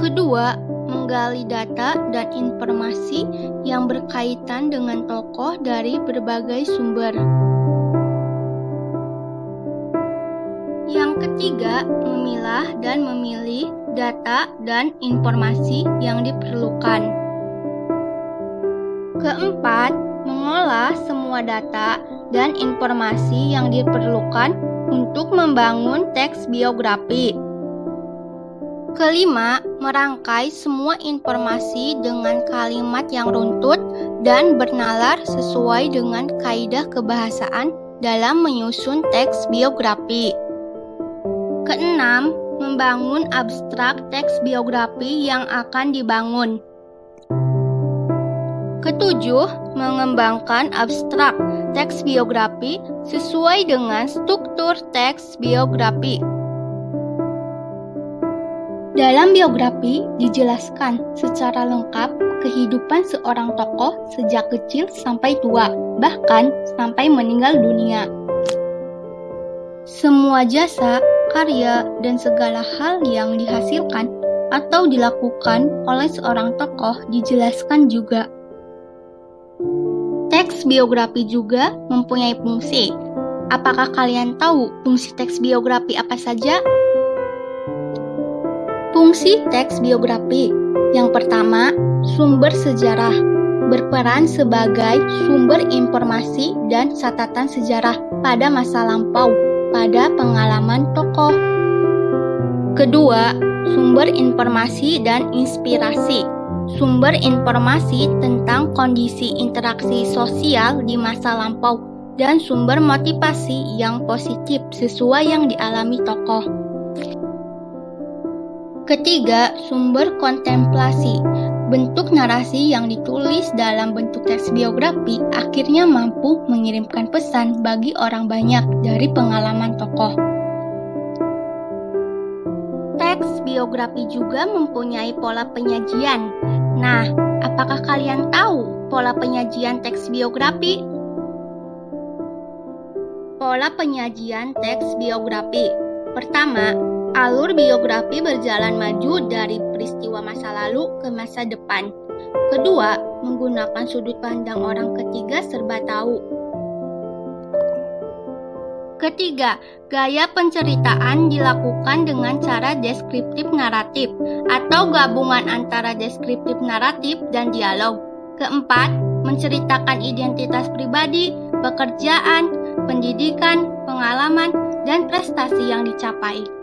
Kedua, menggali data dan informasi yang berkaitan dengan tokoh dari berbagai sumber. Yang ketiga, memilah dan memilih data dan informasi yang diperlukan. Keempat, mengolah semua data dan informasi yang diperlukan untuk membangun teks biografi. Kelima, merangkai semua informasi dengan kalimat yang runtut dan bernalar sesuai dengan kaidah kebahasaan dalam menyusun teks biografi. Keenam, membangun abstrak teks biografi yang akan dibangun. Ketujuh, mengembangkan abstrak teks biografi sesuai dengan struktur teks biografi. Dalam biografi dijelaskan secara lengkap kehidupan seorang tokoh sejak kecil sampai tua, bahkan sampai meninggal dunia. Semua jasa, karya, dan segala hal yang dihasilkan atau dilakukan oleh seorang tokoh dijelaskan juga. Teks biografi juga mempunyai fungsi. Apakah kalian tahu fungsi teks biografi apa saja? Fungsi teks biografi. Yang pertama, sumber sejarah. Berperan sebagai sumber informasi dan catatan sejarah pada masa lampau, pada pengalaman tokoh. Kedua, sumber informasi dan inspirasi. Sumber informasi tentang kondisi interaksi sosial di masa lampau dan sumber motivasi yang positif sesuai yang dialami tokoh. Ketiga, sumber kontemplasi. Bentuk narasi yang ditulis dalam bentuk teks biografi akhirnya mampu mengirimkan pesan bagi orang banyak dari pengalaman tokoh. Teks biografi juga mempunyai pola penyajian. Nah, apakah kalian tahu pola penyajian teks biografi? Pola penyajian teks biografi. Pertama, alur biografi berjalan maju dari peristiwa masa lalu ke masa depan. Kedua, menggunakan sudut pandang orang ketiga serba tahu. Ketiga, gaya penceritaan dilakukan dengan cara deskriptif naratif atau gabungan antara deskriptif naratif dan dialog. Keempat, menceritakan identitas pribadi, pekerjaan, pendidikan, pengalaman, dan prestasi yang dicapai.